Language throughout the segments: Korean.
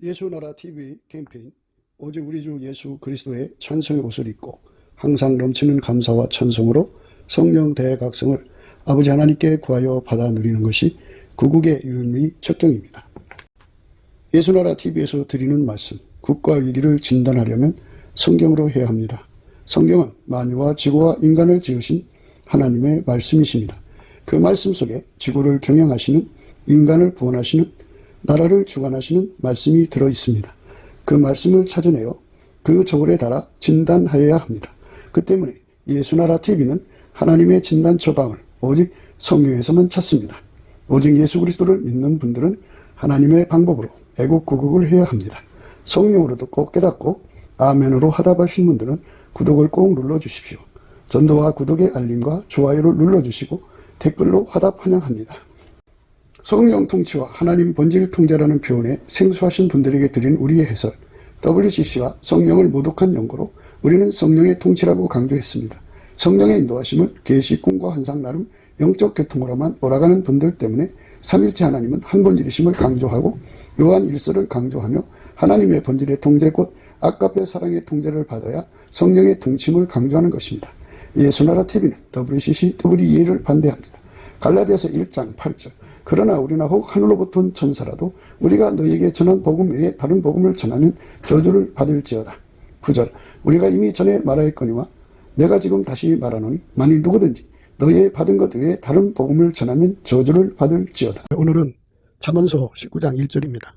예수나라 TV 캠페인 오직 우리 주 예수 그리스도의 찬송의 옷을 입고 항상 넘치는 감사와 찬송으로 성령 대각성을 아버지 하나님께 구하여 받아 누리는 것이 구국의 유일의 척경입니다. 예수나라 TV에서 드리는 말씀, 국가 위기를 진단하려면 성경으로 해야 합니다. 성경은 만유와 지구와 인간을 지으신 하나님의 말씀이십니다. 그 말씀 속에 지구를 경영하시는, 인간을 구원하시는, 나라를 주관하시는 말씀이 들어있습니다. 그 말씀을 찾아내어 그 저울에 달아 진단하여야 합니다. 그 때문에 예수나라 TV는 하나님의 진단 처방을 오직 성경에서만 찾습니다. 오직 예수 그리스도를 믿는 분들은 하나님의 방법으로 애국구국을 해야 합니다. 성령으로 듣고 깨닫고 아멘으로 화답하신 분들은 구독을 꼭 눌러주십시오. 전도와 구독의 알림과 좋아요를 눌러주시고 댓글로 화답 환영합니다. 성령 통치와 하나님 본질 통제라는 표현에 생소하신 분들에게 드린 우리의 해설, WCC가 성령을 모독한 연고로 우리는 성령의 통치라고 강조했습니다. 성령의 인도하심을 계시, 꿈과 환상 나름 영적 계통으로만 몰아가는 분들 때문에 삼일체 하나님은 한 본질이심을 강조하고 요한 1서를 강조하며 하나님의 본질의 통제 곧 아까페 사랑의 통제를 받아야 성령의 통치임을 강조하는 것입니다. 예수나라 TV는 WCC, WEA를 반대합니다. 갈라디아서 1장 8절 그러나 우리나 혹 하늘로부터 온 천사라도 우리가 너희에게 전한 복음 외에 다른 복음을 전하면 저주를 받을지어다. 9절 우리가 이미 전에 말하였거니와 내가 지금 다시 말하노니 만일 누구든지 너희의 받은 것 외에 다른 복음을 전하면 저주를 받을지어다. 오늘은 잠언서 19장 1절입니다.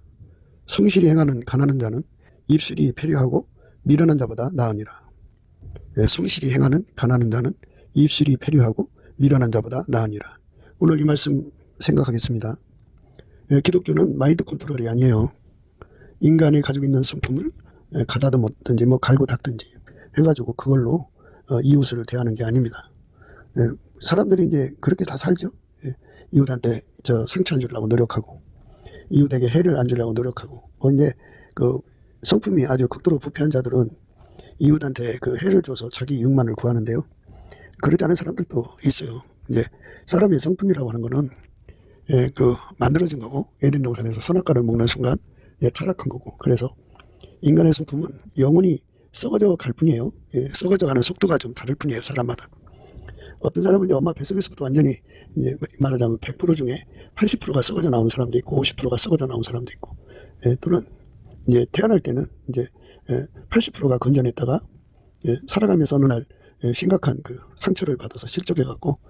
성실히 행하는 가난한 자는 입술이 패류하고 미련한 자보다 나으니라. 성실히 행하는 가난한 자는 입술이 패류하고 미련한 자보다 나으니라. 오늘 이 말씀 생각하겠습니다. 기독교는 마인드 컨트롤이 아니에요. 인간이 가지고 있는 성품을 가다듬었든지 갈고 닦든지 해가지고 그걸로 이웃을 대하는 게 아닙니다. 사람들이 이제 그렇게 다 살죠. 이웃한테 상처 안 주려고 노력하고 이웃에게 해를 안 주려고 노력하고 이제 그 성품이 아주 극도로 부패한 자들은 이웃한테 그 해를 줘서 자기 이익만을 구하는데요. 그러지 않은 사람들도 있어요. 이제 사람의 성품이라고 하는 거는 만들어진 거고 에덴 동산에서 선악과를 먹는 순간 타락한 거고, 그래서 인간의 성품은 영원히 썩어져 갈 뿐이에요. 썩어져 가는 속도가 좀 다를 뿐이에요, 사람마다. 어떤 사람은 이제 엄마 뱃속에서부터 완전히 이제 말하자면 100% 중에 80%가 썩어져 나오는 사람도 있고 50%가 썩어져 나오는 사람도 있고, 또는 이제 태어날 때는 이제 80%가 건전했다가 살아가면서 어느 날 심각한 그 상처를 받아서 실족해 갖고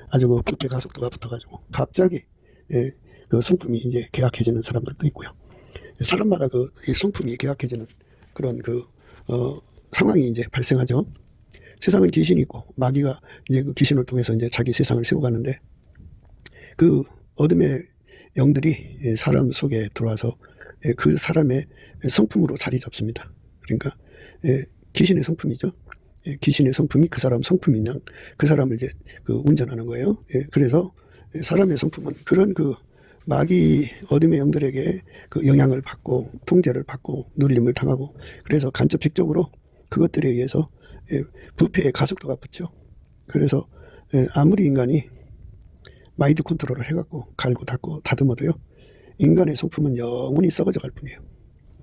아주 그 부패 가속도가 붙어가지고 갑자기 그 성품이 이제 계약해지는 사람들도 있고요. 사람마다 그 성품이 계약해지는 그런 상황이 이제 발생하죠. 세상은 귀신이 있고 마귀가 이제 그 귀신을 통해서 이제 자기 세상을 세워가는데 그 어둠의 영들이 사람 속에 들어와서 그 사람의 성품으로 자리 잡습니다. 그러니까 귀신의 성품이죠. 귀신의 성품이 그 사람 성품인 양 그 사람을 이제 운전하는 거예요. 그래서 사람의 성품은 그런 그 마귀 어둠의 영들에게 그 영향을 받고 통제를 받고 눌림을 당하고, 그래서 간접 직접으로 그것들에 의해서 부패의 가속도가 붙죠. 그래서 아무리 인간이 마인드 컨트롤을 해갖고 갈고 닦고 다듬어도요, 인간의 성품은 영원히 썩어져 갈 뿐이에요.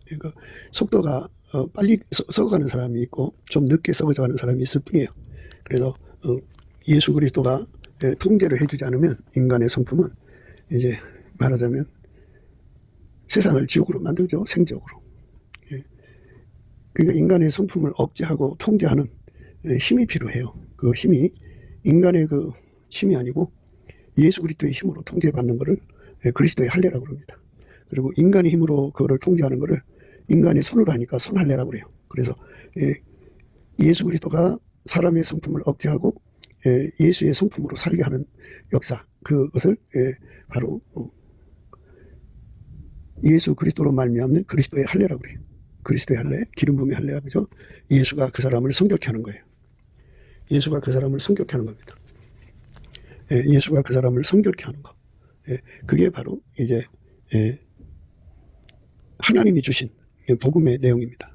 그러니까 속도가 빨리 썩어가는 사람이 있고 좀 늦게 썩어져가는 사람이 있을 뿐이에요. 그래서 예수 그리스도가 통제를 해주지 않으면 인간의 성품은 이제 말하자면 세상을 지옥으로 만들죠. 생지옥으로. 그러니까 인간의 성품을 억제하고 통제하는 힘이 필요해요. 그 힘이 인간의 그 힘이 아니고 예수 그리스도의 힘으로 통제받는 것을 그리스도의 할례라고 합니다. 그리고 인간의 힘으로 그거를 통제하는 것을 인간의 손으로 하니까 손할례라고 그래요. 그래서 예수 그리스도가 사람의 성품을 억제하고 예수의 성품으로 살게 하는 역사, 그것을 바로 예수 그리스도로 말미암는 그리스도의 할례라고 그래요. 그리스도의 할례, 기름 부음의 할례라고 하죠. 예수가 그 사람을 성결케 하는 거예요. 예수가 그 사람을 성결케 하는 겁니다. 예수가 그 사람을 성결케 하는 거. 그게 바로 이제 하나님이 주신 복음의 내용입니다.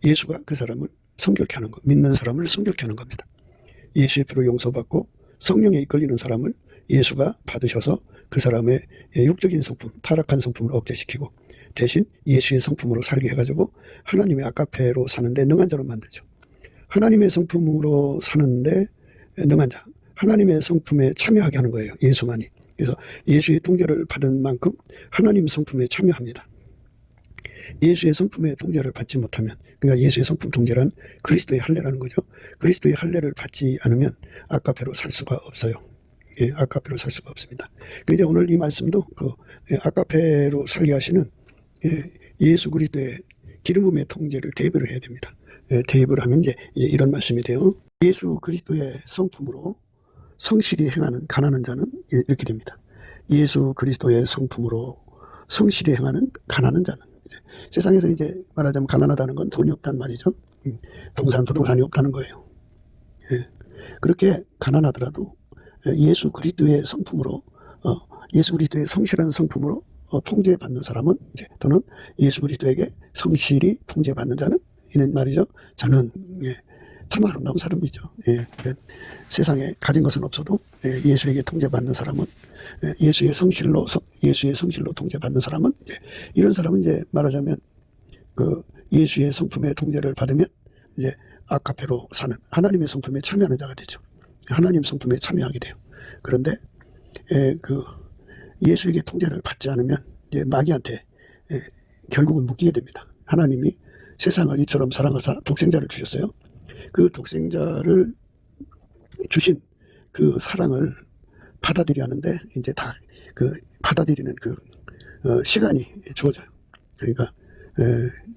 예수가 그 사람을 성결케 하는 것, 믿는 사람을 성결케 하는 겁니다. 예수의 피로 용서받고 성령에 이끌리는 사람을 예수가 받으셔서 그 사람의 육적인 성품, 타락한 성품을 억제시키고 대신 예수의 성품으로 살게 해가지고 하나님의 아카페로 사는데 능한 자로 만들죠. 하나님의 성품으로 사는데 능한 자, 하나님의 성품에 참여하게 하는 거예요. 예수만이. 그래서 예수의 통제를 받은 만큼 하나님 성품에 참여합니다. 예수의 성품의 통제를 받지 못하면, 그러니까 예수의 성품 통제란 그리스도의 할례라는 거죠. 그리스도의 할례를 받지 않으면 아카페로 살 수가 없어요. 예, 아카페로 살 수가 없습니다. 이제 오늘 이 말씀도 아카페로 살게 하시는 예수 그리스도의 기름 부음의 통제를 대입을 해야 됩니다. 대입을 하면 이제 이런 말씀이 돼요. 예수 그리스도의 성품으로 성실히 행하는 가난한 자는 이렇게 됩니다. 예수 그리스도의 성품으로 성실히 행하는 가난한 자는, 이제 세상에서 이제 말하자면 가난하다는 건 돈이 없다는 말이죠. 부동산이 없다는 거예요. 예. 그렇게 가난하더라도 예수 그리스도의 성품으로 예수 그리스도의 성실한 성품으로 통제받는 사람은 이제 또는 예수 그리스도에게 성실히 통제받는 자는 이는 말이죠. 저는 참 아름다운 사람이죠. 세상에 가진 것은 없어도 예수에게 통제받는 사람은 예수의 성실로 통제받는 사람은 이런 사람은 이제 말하자면 그 예수의 성품의 통제를 받으면 이제 아카페로 사는 하나님의 성품에 참여하는 자가 되죠. 하나님 성품에 참여하게 돼요. 그런데 그 예수에게 통제를 받지 않으면 이제 마귀한테 결국은 묶이게 됩니다. 하나님이 세상을 이처럼 사랑하사 독생자를 주셨어요. 그 독생자를 주신 그 사랑을 받아들여야 하는데 이제 다 그 받아들이는 그 시간이 주어져요. 그러니까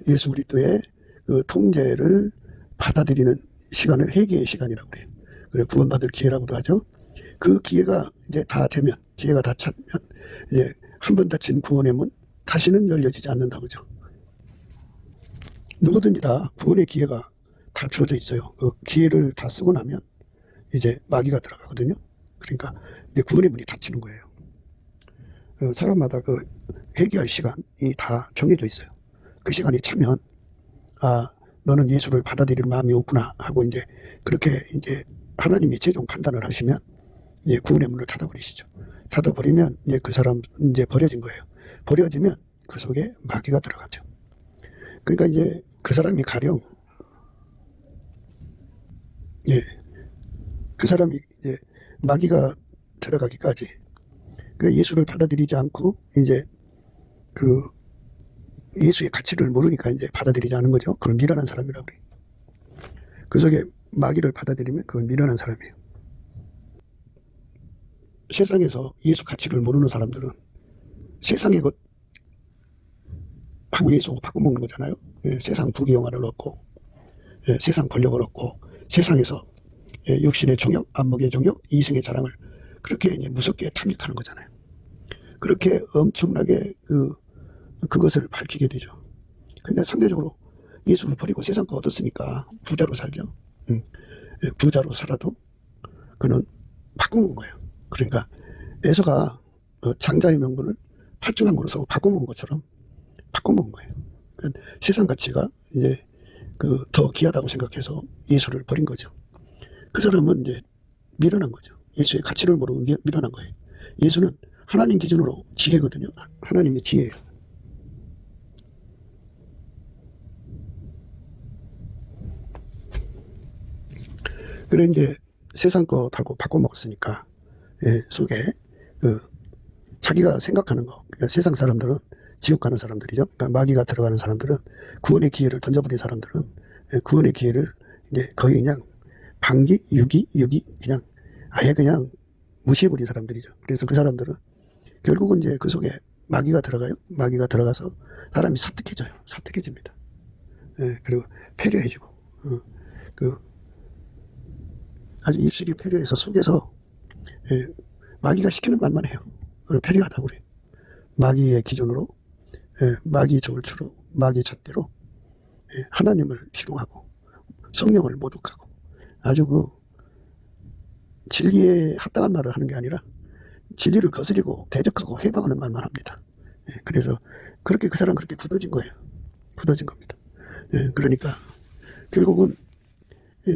예수 그리스도의 그 통제를 받아들이는 시간을 회개의 시간이라고 그래요. 그래 구원받을 기회라고도 하죠. 그 기회가 이제 다 되면, 기회가 다 차면 이제 한 번 닫힌 구원의 문 다시는 열려지지 않는다고 그죠. 누구든지 다 구원의 기회가 다 주어져 있어요. 그 기회를 다 쓰고 나면 이제 마귀가 들어가거든요. 그러니까 이제 구원의 문이 닫히는 거예요. 사람마다 그 회개할 시간이 다 정해져 있어요. 그 시간이 차면 너는 예수를 받아들일 마음이 없구나 하고 이제 그렇게 이제 하나님이 최종 판단을 하시면 이제 구원의 문을 닫아버리시죠. 닫아버리면 이제 그 사람 이제 버려진 거예요. 버려지면 그 속에 마귀가 들어가죠. 그러니까 이제 그 사람이 가령 그 사람이 이제 마귀가 들어가기까지 그 예수를 받아들이지 않고 이제 그 예수의 가치를 모르니까 이제 받아들이지 않은 거죠. 그걸 미련한 사람이라고 그래요. 그 속에 마귀를 받아들이면 그건 미련한 사람이에요. 세상에서 예수 가치를 모르는 사람들은 세상의 것 하고 예수하고 바꿔먹는 거잖아요. 세상 부귀영화를 얻고 세상 권력을 얻고 세상에서 육신의 정욕, 안목의 정욕, 이생의 자랑을 그렇게 이제 무섭게 탐닉하는 거잖아요. 그렇게 엄청나게 그것을 밝히게 되죠. 근데 상대적으로 예수를 버리고 세상 거 얻었으니까 부자로 살죠. 부자로 살아도 그는 바꿔먹은 거예요. 그러니까 에서가 장자의 명분을 팥죽한 그릇으로 바꿔먹은 것처럼 바꿔먹은 거예요. 그러니까 세상 가치가 이제 더 귀하다고 생각해서 예수를 버린 거죠. 그 사람은 이제 미련한 거죠. 예수의 가치를 모르고 미련한 거예요. 예수는 하나님 기준으로 지혜거든요. 하나님의 지혜예요. 그래 이제 세상 것하고 바꿔먹었으니까 속에 자기가 생각하는 거, 그러니까 세상 사람들은 지옥 가는 사람들이죠. 그러니까 마귀가 들어가는 사람들은 구원의 기회를 던져버린 사람들은 구원의 기회를 이제 거의 그냥 방기, 유기 그냥 아예 그냥 무시해버린 사람들이죠. 그래서 그 사람들은 결국은 이제 그 속에 마귀가 들어가요. 마귀가 들어가서 사람이 사특해져요. 사특해집니다. 그리고 패려해지고 아주 입술이 패려해서 속에서 마귀가 시키는 말만 해요. 그걸 패려하다고 그래요. 마귀의 기준으로 마귀 저울추로 마귀 잣대로 하나님을 희롱하고 성령을 모독하고 아주 진리에 합당한 말을 하는 게 아니라 진리를 거스리고 대적하고 해방하는 말만 합니다. 그래서 그렇게 그 사람은 그렇게 굳어진 거예요. 굳어진 겁니다. 그러니까 결국은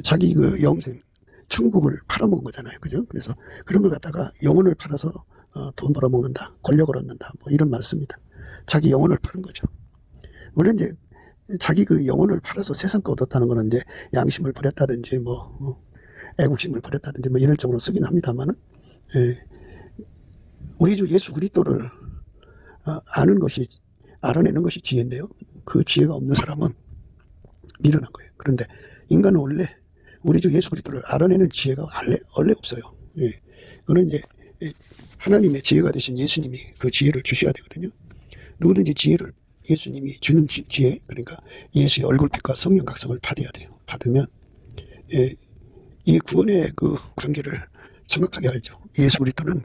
자기 영생, 천국을 팔아먹은 거잖아요. 그죠? 그래서 그런 걸 갖다가 영혼을 팔아서 돈 벌어먹는다, 권력을 얻는다, 뭐 이런 말씀입니다. 자기 영혼을 파는 거죠. 물론 이제 자기 그 영혼을 팔아서 세상 거 얻었다는 거는 이제 양심을 버렸다든지 애국심을 버렸다든지 뭐 이런 쪽으로 쓰긴 합니다만은, 우리 주 예수 그리스도를 알아내는 것이 지혜인데요. 그 지혜가 없는 사람은 미련한 거예요. 그런데 인간은 원래 우리 주 예수 그리스도를 알아내는 지혜가 원래 없어요. 그거는 이제 하나님의 지혜가 되신 예수님이 그 지혜를 주셔야 되거든요. 누구든지 지혜를 예수님이 주는 지혜, 그러니까 예수의 얼굴빛과 성령 각성을 받아야 돼요. 받으면 이 구원의 그 관계를 정확하게 알죠. 예수 그리스도는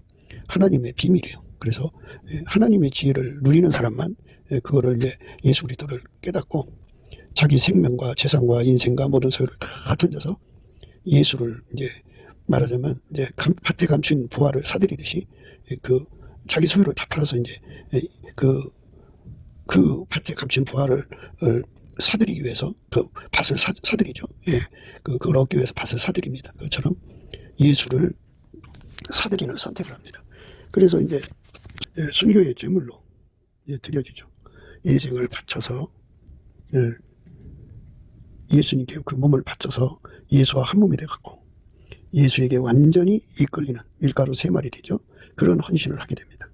하나님의 비밀이에요. 그래서 하나님의 지혜를 누리는 사람만 그거를 이제 예수 그리스도를 깨닫고 자기 생명과 재산과 인생과 모든 소유를 다 던져서 예수를 이제 말하자면 이제 밭에 감춘 부화를 사들이듯이 그 자기 소유를 다 팔아서 이제 그 밭에 감춘 부화를 사들이기 위해서 그 밭을 사들이죠. 그걸 얻기 위해서 밭을 사들입니다. 그처럼 예수를 사들이는 선택을 합니다. 그래서 이제 순교의 제물로 드려지죠. 인생을 바쳐서 예수님께 그 몸을 바쳐서 예수와 한 몸이 돼갖고 예수에게 완전히 이끌리는 밀가루 3마리 되죠. 그런 헌신을 하게 됩니다.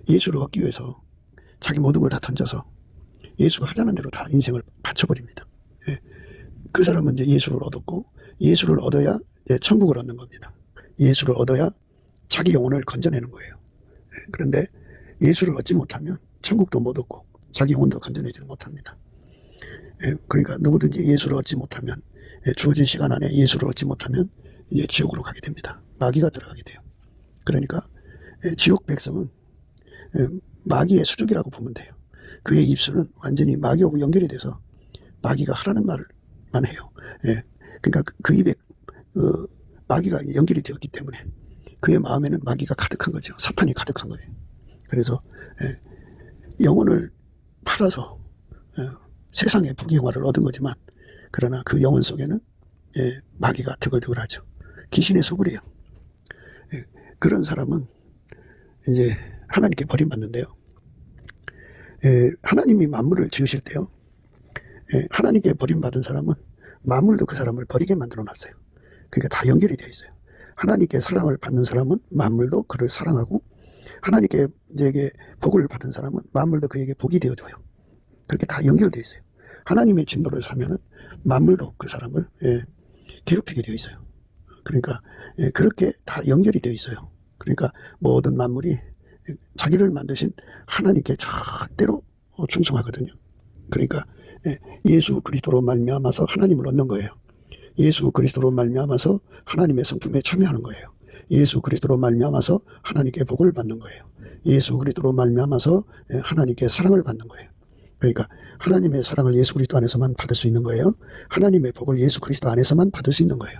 예수를 얻기 위해서 자기 모든 걸 다 던져서 예수가 하자는 대로 다 인생을 바쳐버립니다. 그 사람은 이제 예수를 얻었고 예수를 얻어야 천국을 얻는 겁니다. 예수를 얻어야 자기 영혼을 건져내는 거예요. 그런데 예수를 얻지 못하면 천국도 못 얻고 자기 영혼도 건져내지는 못합니다. 그러니까 누구든지 예수를 얻지 못하면 주어진 시간 안에 예수를 얻지 못하면 이제 지옥으로 가게 됩니다. 마귀가 들어가게 돼요. 그러니까 지옥 백성은 마귀의 수족이라고 보면 돼요. 그의 입술은 완전히 마귀하고 연결이 돼서 마귀가 하라는 말만 해요. 그러니까 그 입에 마귀가 연결이 되었기 때문에 그의 마음에는 마귀가 가득한 거죠. 사탄이 가득한 거예요. 그래서 영혼을 팔아서 세상의 부귀영화를 얻은 거지만 그러나 그 영혼 속에는 마귀가 드글드글하죠. 귀신의 소굴이에요. 그런 사람은 이제 하나님께 버림받는데요. 하나님이 만물을 지으실 때요. 하나님께 버림받은 사람은 만물도 그 사람을 버리게 만들어 놨어요. 그러니까 다 연결이 되어 있어요. 하나님께 사랑을 받는 사람은 만물도 그를 사랑하고 하나님께 이제 복을 받은 사람은 만물도 그에게 복이 되어줘요. 그렇게 다 연결되어 있어요. 하나님의 진도를 살면은 만물도 그 사람을 괴롭히게 되어 있어요. 그러니까 그렇게 다 연결이 되어 있어요. 그러니까 모든 만물이 자기를 만드신 하나님께 절대로 충성하거든요. 그러니까 예수 그리스도로 말미암아서 하나님을 얻는 거예요. 예수 그리스도로 말미암아서 하나님의 성품에 참여하는 거예요. 예수 그리스도로 말미암아서 하나님께 복을 받는 거예요. 예수 그리스도로 말미암아서 하나님께 사랑을 받는 거예요. 그러니까 하나님의 사랑을 예수 그리스도 안에서만 받을 수 있는 거예요. 하나님의 복을 예수 그리스도 안에서만 받을 수 있는 거예요.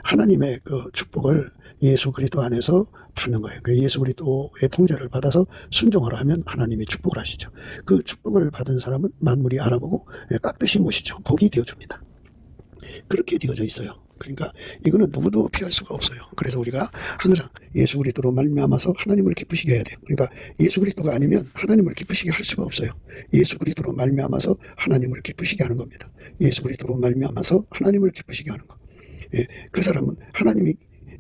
하나님의 그 축복을 예수 그리스도 안에서 받는 거예요. 그 예수 그리스도의 통제를 받아서 순종하라 하면 하나님이 축복을 하시죠. 그 축복을 받은 사람은 만물이 알아보고 깍듯이 모시죠. 복이 되어줍니다. 그렇게 되어져 있어요. 그러니까 이거는 누구도 피할 수가 없어요. 그래서 우리가 항상 예수 그리스도로 말미암아서 하나님을 기쁘시게 해야 돼요. 그러니까 예수 그리스도가 아니면 하나님을 기쁘시게 할 수가 없어요. 예수 그리스도로 말미암아서 하나님을 기쁘시게 하는 겁니다. 예수 그리스도로 말미암아서 하나님을 기쁘시게 하는 것. 그 사람은 하나님이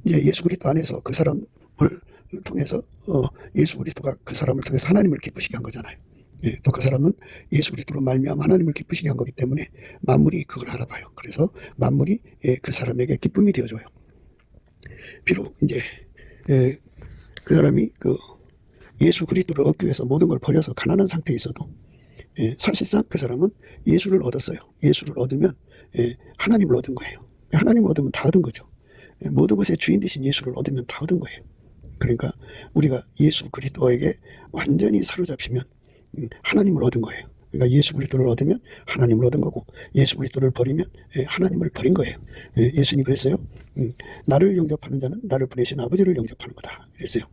이제 예수 그리스도 안에서 그 사람을 통해서 예수 그리스도가 그 사람을 통해서 하나님을 기쁘시게 한 거잖아요. 또 그 사람은 예수 그리스도로 말미암아 하나님을 기쁘시게 한 거기 때문에 만물이 그걸 알아봐요. 그래서 만물이 그 사람에게 기쁨이 되어줘요. 비록 이제 그 사람이 그 예수 그리스도를 얻기 위해서 모든 걸 버려서 가난한 상태에 있어도 사실상 그 사람은 예수를 얻었어요. 예수를 얻으면 하나님을 얻은 거예요. 하나님을 얻으면 다 얻은 거죠. 모든 것의 주인 되신 예수를 얻으면 다 얻은 거예요. 그러니까 우리가 예수 그리스도에게 완전히 사로잡히면 하나님을 얻은 거예요. 그러니까 예수 그리스도를 얻으면 하나님을 얻은 거고 예수 그리스도를 버리면 하나님을 버린 거예요. 예수님이 그랬어요. 나를 영접하는 자는 나를 보내신 아버지를 영접하는 거다. 그랬어요.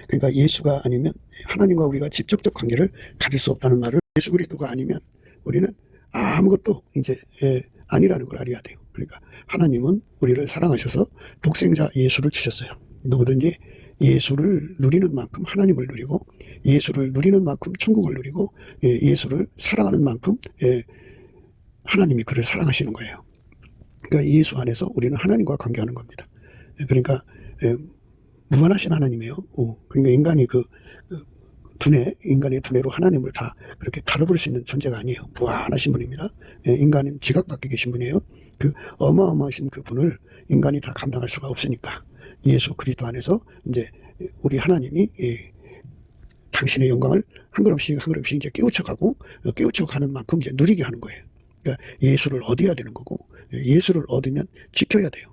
그러니까 예수가 아니면 하나님과 우리가 직접적 관계를 가질 수 없다는 말을 예수 그리스도가 아니면 우리는 아무것도 이제 아니라는 걸 알아야 돼요. 그러니까 하나님은 우리를 사랑하셔서 독생자 예수를 주셨어요. 누구든지 예수를 누리는 만큼 하나님을 누리고, 예수를 누리는 만큼 천국을 누리고, 예수를 사랑하는 만큼 하나님이 그를 사랑하시는 거예요. 그러니까 예수 안에서 우리는 하나님과 관계하는 겁니다. 그러니까 무한하신 하나님이에요. 그러니까 인간이 인간의 두뇌로 하나님을 다 그렇게 다뤄볼 수 있는 존재가 아니에요. 무한하신 분입니다. 인간은 지각 밖에 계신 분이에요. 그 어마어마하신 그 분을 인간이 다 감당할 수가 없으니까 예수 그리스도 안에서 이제 우리 하나님이 당신의 영광을 한 걸음씩 한 걸음씩 이제 깨우쳐가는 만큼 이제 누리게 하는 거예요. 그러니까 예수를 얻어야 되는 거고, 예수를 얻으면 지켜야 돼요.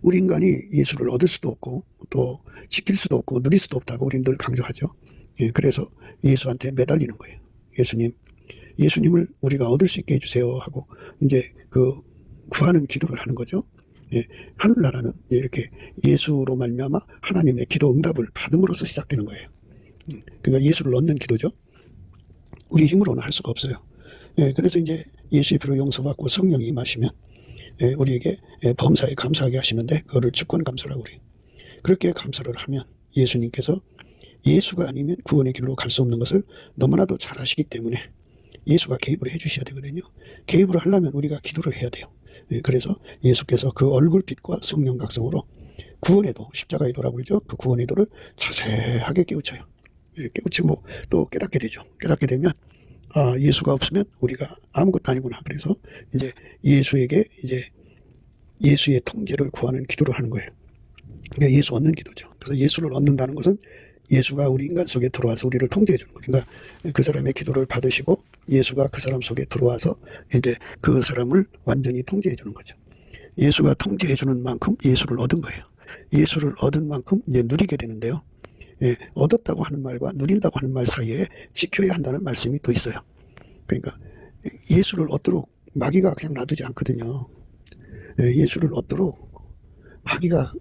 우리 인간이 예수를 얻을 수도 없고 또 지킬 수도 없고 누릴 수도 없다고 우리는 늘 강조하죠. 그래서 예수한테 매달리는 거예요. 예수님을 우리가 얻을 수 있게 해주세요 하고 이제 구하는 기도를 하는 거죠. 하늘나라는 이렇게 예수로 말미암아 하나님의 기도 응답을 받음으로써 시작되는 거예요. 그러니까 예수를 얻는 기도죠. 우리 힘으로는 할 수가 없어요. 그래서 이제 예수의 피로 용서받고 성령이 임하시면 우리에게 범사에 감사하게 하시는데 그거를 주권 감사라고 그래요. 그렇게 감사를 하면 예수님께서 예수가 아니면 구원의 길로 갈 수 없는 것을 너무나도 잘 아시기 때문에 예수가 개입을 해 주셔야 되거든요. 개입을 하려면 우리가 기도를 해야 돼요. 그래서 예수께서 그 얼굴빛과 성령 각성으로 구원의 도, 십자가의 도라고 그러죠. 그 구원의 도를 자세하게 깨우쳐요. 깨우치고 또 깨닫게 되죠. 깨닫게 되면 예수가 없으면 우리가 아무것도 아니구나. 그래서 이제 예수에게 이제 예수의 통제를 구하는 기도를 하는 거예요. 그러니까 예수 얻는 기도죠. 그래서 예수를 얻는다는 것은 예수가 우리 인간 속에 들어와서 우리를 통제해 주는 거예요. 그러니까 그 사람의 기도를 받으시고 예수가 그 사람 속에 들어와서 이제 그 사람을 완전히 통제해 주는 거죠. 예수가 통제해 주는 만큼 예수를 얻은 거예요. 예수를 얻은 만큼 이제 누리게 되는데요. 얻었다고 하는 말과 누린다고 하는 말 사이에 지켜야 한다는 말씀이 또 있어요. 그러니까 예수를 얻도록 마귀가 그냥 놔두지 않거든요. 예수를 얻도록 마귀가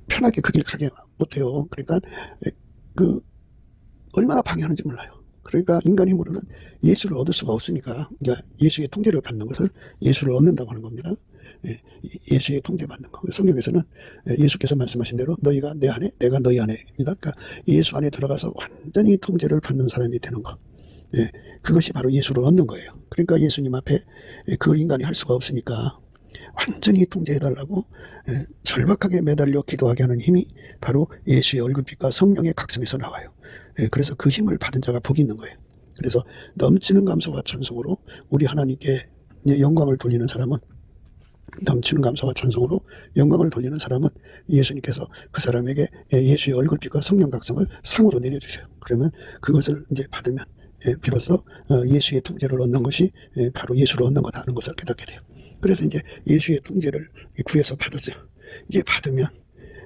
편하게 그 길 가게 못해요. 그러니까 얼마나 방해하는지 몰라요. 그러니까 인간 힘으로는 예수를 얻을 수가 없으니까, 그러니까 예수의 통제를 받는 것을 예수를 얻는다고 하는 겁니다. 예수의 통제받는 거. 성경에서는 예수께서 말씀하신 대로 너희가 내 안에 내가 너희 안에입니다. 그러니까 예수 안에 들어가서 완전히 통제를 받는 사람이 되는 거. 그것이 바로 예수를 얻는 거예요. 그러니까 예수님 앞에 그 인간이 할 수가 없으니까 완전히 통제해달라고 절박하게 매달려 기도하게 하는 힘이 바로 예수의 얼굴빛과 성령의 각성에서 나와요. 그래서 그 힘을 받은 자가 복이 있는 거예요. 그래서 넘치는 감사와 찬송으로 우리 하나님께 영광을 돌리는 사람은, 넘치는 감사와 찬송으로 영광을 돌리는 사람은 예수님께서 그 사람에게 예수의 얼굴빛과 성령 각성을 상으로 내려주셔요. 그러면 그것을 이제 받으면 비로소 예수의 통제를 얻는 것이 바로 예수를 얻는 거다 하는 것을 깨닫게 돼요. 그래서 이제 예수의 통제를 구해서 받았어요. 이제 받으면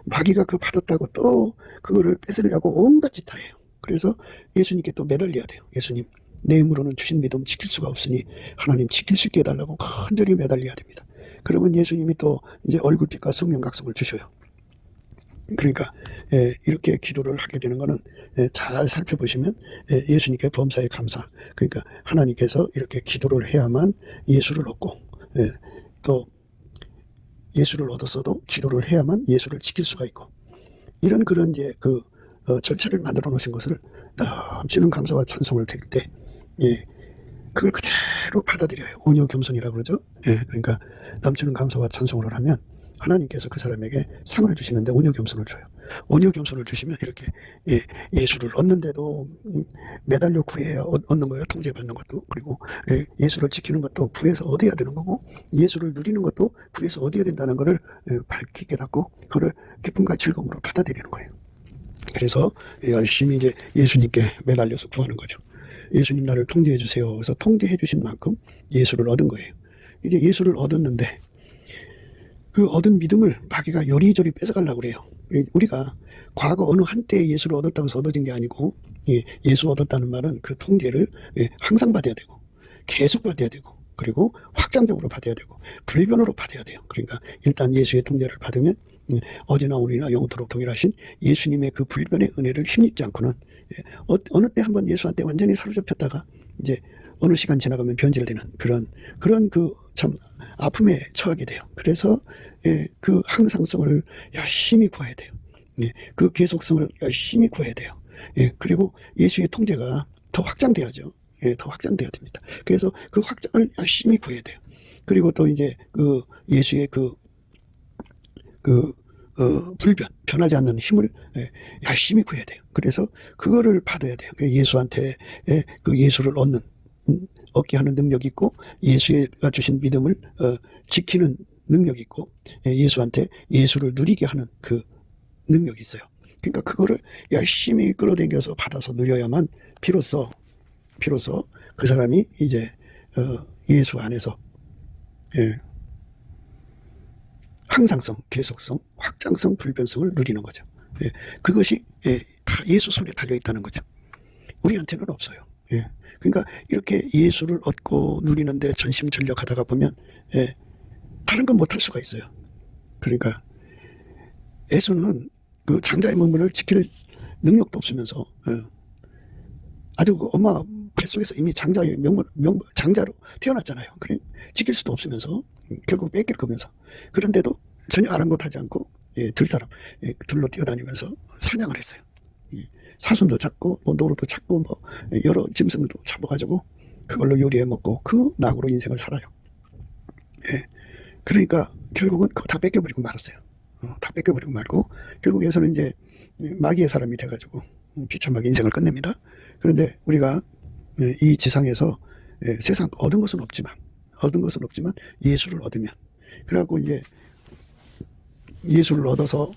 마귀가 그 받았다고 또 그거를 뺏으려고 온갖 짓 다 해요. 그래서 예수님께 또 매달려야 돼요. 예수님, 내 힘으로는 주신 믿음 지킬 수가 없으니 하나님 지킬 수 있게 해달라고 간절히 매달려야 됩니다. 그러면 예수님이 또 이제 얼굴빛과 성령 각성을 주셔요. 그러니까 이렇게 기도를 하게 되는 거는 잘 살펴보시면 예수님께 범사에 감사, 그러니까 하나님께서 이렇게 기도를 해야만 예수를 얻고, 또 예수를 얻었어도 기도를 해야만 예수를 지킬 수가 있고, 이런 그런 이제 절차를 만들어 놓으신 것을 넘치는 감사와 찬송을 드릴 때 그걸 그대로 받아들여요. 온유 겸손이라고 그러죠. 그러니까 넘치는 감사와 찬송을 하면 하나님께서 그 사람에게 상을 주시는데 온유 겸손을 줘요. 온유 겸손을 주시면 이렇게 예수를 얻는데도 매달려 구해야 얻는 거예요. 통제받는 것도. 그리고 예수를 지키는 것도 구해서 얻어야 되는 거고, 예수를 누리는 것도 구해서 얻어야 된다는 것을 밝히 깨닫고 그걸 기쁨과 즐거움으로 받아들이는 거예요. 그래서 열심히 이제 예수님께 매달려서 구하는 거죠. 예수님 나를 통제해 주세요. 그래서 통제해 주신 만큼 예수를 얻은 거예요. 이제 예수를 얻었는데 그 얻은 믿음을 마귀가 요리조리 뺏어가려고 그래요. 우리가 과거 어느 한때 예수를 얻었다고 해서 얻어진 게 아니고, 예수 얻었다는 말은 그 통제를 항상 받아야 되고 계속 받아야 되고 그리고 확장적으로 받아야 되고 불변으로 받아야 돼요. 그러니까 일단 예수의 통제를 받으면 어제나 오늘이나 영원토록 동일하신 예수님의 그 불변의 은혜를 힘입지 않고는 어느 때 한번 예수한테 완전히 사로잡혔다가 이제 어느 시간 지나가면 변질되는 그런 그 참 아픔에 처하게 돼요. 그래서 그 항상성을 열심히 구해야 돼요. 그 계속성을 열심히 구해야 돼요. 그리고 예수의 통제가 더 확장돼야죠. 더 확장돼야 됩니다. 그래서 그 확장을 열심히 구해야 돼요. 그리고 또 이제 그 예수의 변하지 않는 힘을 열심히 구해야 돼요. 그래서 그거를 받아야 돼요. 예수한테 그 예수를 얻게 하는 능력이 있고, 예수가 주신 믿음을 지키는 능력이 있고, 예수한테 예수를 누리게 하는 그 능력이 있어요. 그러니까 그거를 열심히 끌어당겨서 받아서 누려야만 비로소 그 사람이 이제 예수 안에서 항상성, 계속성, 확장성, 불변성을 누리는 거죠. 그것이 다 예수 손에 달려있다는 거죠. 우리한테는 없어요. 그러니까 이렇게 예수를 얻고 누리는데 전심전력하다가 보면 다른 건 못할 수가 있어요. 그러니까 예수는 그 장자의 문문을 지킬 능력도 없으면서 아주 그 엄마 뱃속에서 이미 장자로 태어났잖아요. 그래 지킬 수도 없으면서 결국 뺏길 거면서, 그런데도 전혀 아랑곳하지 않고 들로 뛰어다니면서 사냥을 했어요. 사슴도 잡고 노루도 잡고 여러 짐승도 잡아가지고 그걸로 요리해 먹고 그 낙으로 인생을 살아요. 그러니까 결국은 그거 다 뺏겨버리고 말았어요. 다 뺏겨버리고 말고 결국에서는 이제 마귀의 사람이 돼가지고 비참하게 인생을 끝냅니다. 그런데 우리가 이 지상에서 세상 얻은 것은 없지만 예수를 얻으면, 그래갖고 이제 예수를 얻어서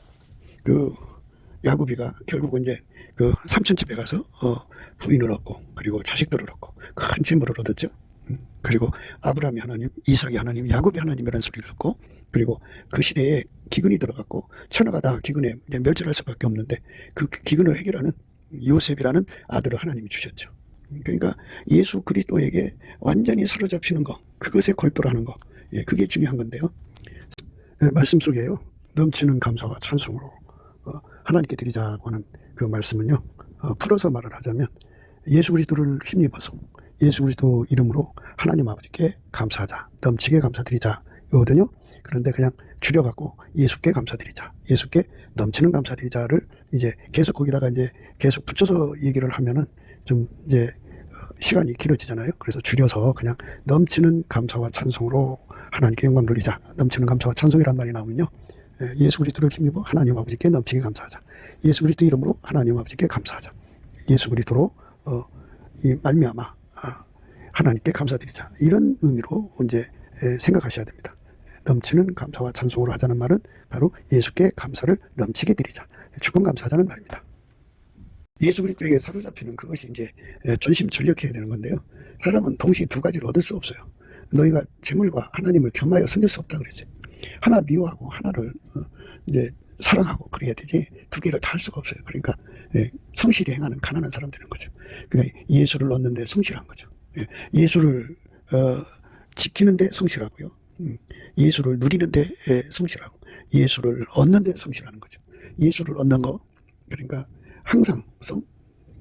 그 야곱이가 결국은 이제 그 삼촌 집에 가서 부인을 얻고 그리고 자식들을 얻고 큰 재물을 얻었죠. 그리고 아브라함이 하나님, 이삭이 하나님, 야곱이 하나님이라는 소리를 듣고, 그리고 그 시대에 기근이 들어갔고 천하가 다 기근에 멸절할 수밖에 없는데 그 기근을 해결하는 요셉이라는 아들을 하나님이 주셨죠. 그러니까 예수 그리스도에게 완전히 사로잡히는 거, 그것에 골똘하는 거, 그게 중요한 건데요. 말씀 속에요, 넘치는 감사와 찬송으로 하나님께 드리자고 하는 그 말씀은요, 풀어서 말을 하자면 예수 그리스도를 힘입어서 예수 그리스도 이름으로 하나님 아버지께 감사하자, 넘치게 감사드리자 이거거든요. 그런데 그냥 줄여갖고 예수께 감사드리자, 예수께 넘치는 감사드리자를 이제 계속 거기다가 이제 계속 붙여서 얘기를 하면은 좀 이제 시간이 길어지잖아요. 그래서 줄여서 그냥 넘치는 감사와 찬송으로 하나님께 영광 돌리자, 넘치는 감사와 찬송이란 말이 나오면요, 예수 그리스도를 힘입어 하나님 아버지께 넘치게 감사하자, 예수 그리스도 이름으로 하나님 아버지께 감사하자, 예수 그리스도로 이 말미암아 하나님께 감사드리자, 이런 의미로 이제 생각하셔야 됩니다. 넘치는 감사와 찬송으로 하자는 말은 바로 예수께 감사를 넘치게 드리자, 주권 감사하자는 말입니다. 예수 그리스도에게 사로잡히는 그것이 이제 전심전력해야 되는 건데요. 사람은 동시에 두 가지를 얻을 수 없어요. 너희가 재물과 하나님을 겸하여 섬길 수 없다 그랬어요. 하나 미워하고 하나를 이제 사랑하고 그래야 되지 두 개를 다 할 수가 없어요. 그러니까 성실히 행하는 가난한 사람들인 거죠. 그러니까 예수를 얻는데 성실한 거죠. 예수를 지키는데 성실하고요, 예수를 누리는데 성실하고, 예수를 얻는데 성실하는 거죠. 예수를 얻는 거, 그러니까 항상성,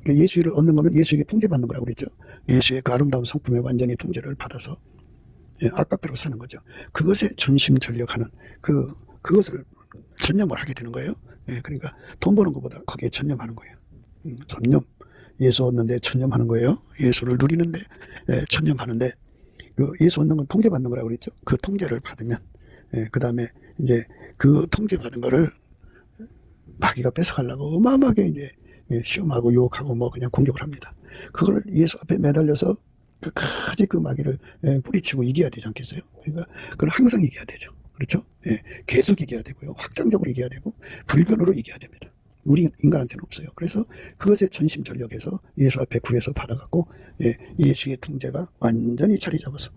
그러니까 예수를 얻는 거는 예수에게 통제받는 거라고 그랬죠. 예수의 그 아름다운 성품에 완전히 통제를 받아서 아까페로 사는 거죠. 그것에 전심전력하는 그것을 전념을 하게 되는 거예요. 그러니까 돈 버는 것보다 거기에 전념하는 거예요. 전념, 예수 얻는데 전념하는 거예요. 예수를 누리는데 전념하는데, 그 예수 얻는 건 통제받는 거라고 그랬죠. 그 통제를 받으면 그 다음에 이제 그 통제받은 거를 마귀가 뺏어가려고 어마어마하게 이제 시험하고 유혹하고 뭐 그냥 공격을 합니다. 그걸 예수 앞에 매달려서 끝까지 그 마귀를 뿌리치고 이겨야 되지 않겠어요? 그러니까 그걸 항상 이겨야 되죠. 그렇죠? 계속 이겨야 되고요, 확장적으로 이겨야 되고 불변으로 이겨야 됩니다. 우리 인간한테는 없어요. 그래서 그것에 전심전력해서 예수 앞에 구해서 받아갖고 예수의 통제가 완전히 자리 잡아서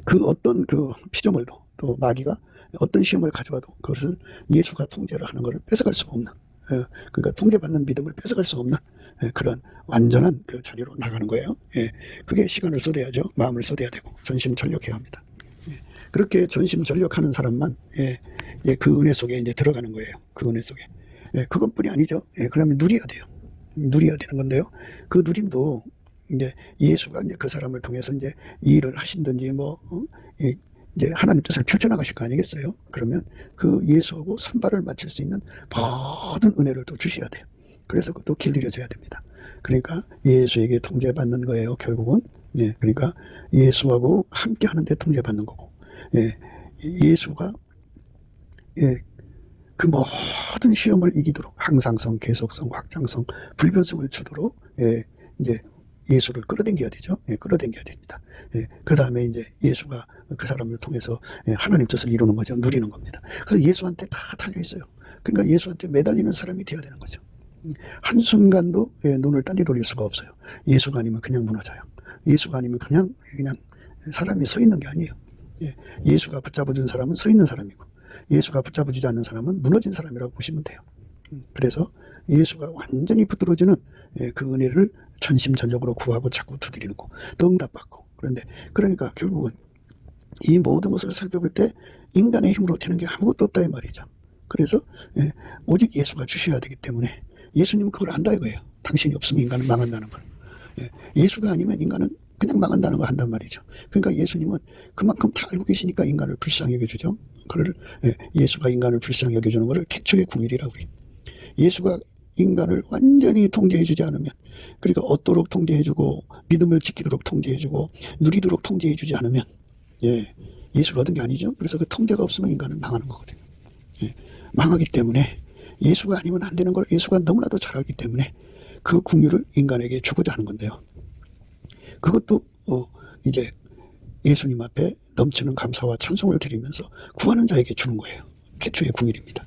그 어떤 그 피조물도, 또 마귀가 어떤 시험을 가져와도 그것을 예수가 통제를 하는 것을 뺏어갈 수가 없는, 그러니까 통제받는 믿음을 뺏어갈 수 없는 그런 완전한 그 자리로 나가는 거예요. 그게 시간을 쏟아야죠. 마음을 쏟아야 되고 전심전력해야 합니다. 그렇게 전심전력하는 사람만 그 은혜 속에 이제 들어가는 거예요. 그 은혜 속에. 그것뿐이 아니죠. 그러면 누려야 돼요. 누려야 되는 건데요. 그 누림도 이제 예수가 이제 그 사람을 통해서 이제 일을 하신든지 이제 하나님 뜻을 펼쳐나가실 거 아니겠어요? 그러면 그 예수하고 손발을 맞출 수 있는 모든 은혜를 또 주셔야 돼요. 그래서 또 길들여져야 됩니다. 그러니까 예수에게 통제받는 거예요, 결국은. 예, 그러니까 예수하고 함께 하는데 통제받는 거고. 예, 예수가, 예, 그 모든 시험을 이기도록 항상성, 계속성, 확장성, 불변성을 주도록, 예, 이제 예수를 끌어당겨야 되죠. 예, 끌어당겨야 됩니다. 예, 그 다음에 이제 예수가 그 사람을 통해서 하나님 뜻을 이루는 거죠. 누리는 겁니다. 그래서 예수한테 다 달려있어요. 그러니까 예수한테 매달리는 사람이 되어야 되는 거죠. 한순간도 눈을 딴 데 돌릴 수가 없어요. 예수가 아니면 그냥 무너져요. 예수가 아니면 그냥 사람이 서 있는 게 아니에요. 예, 예수가 붙잡아준 사람은 서 있는 사람이고, 예수가 붙잡아주지 않는 사람은 무너진 사람이라고 보시면 돼요. 그래서 예수가 완전히 붙들어주는 그 은혜를 전심전력으로 구하고 자꾸 두드리는 거, 또 응답받고. 그러니까 결국은 이 모든 것을 살펴볼 때 인간의 힘으로 되는 게 아무것도 없다 이 말이죠. 그래서 오직 예수가 주셔야 되기 때문에 예수님은 그걸 안다 이거예요. 당신이 없으면 인간은 망한다는 걸. 예수가 아니면 인간은 그냥 망한다는 걸 한단 말이죠. 그러니까 예수님은 그만큼 다 알고 계시니까 인간을 불쌍히 여겨주죠. 그를 예수가 인간을 불쌍히 여겨주는 것을 태초의 궁일이라고 해요. 예수가 인간을 완전히 통제해주지 않으면, 그러니까 얻도록 통제해주고 믿음을 지키도록 통제해주고 누리도록 통제해주지 않으면 예수를 얻은 게 아니죠. 그래서 그 통제가 없으면 인간은 망하는 거거든요. 망하기 때문에 예수가 아니면 안 되는 걸 예수가 너무나도 잘 알기 때문에 그 궁유를 인간에게 주고자 하는 건데요. 그것도 이제 예수님 앞에 넘치는 감사와 찬송을 드리면서 구하는 자에게 주는 거예요. 태초의 궁일입니다.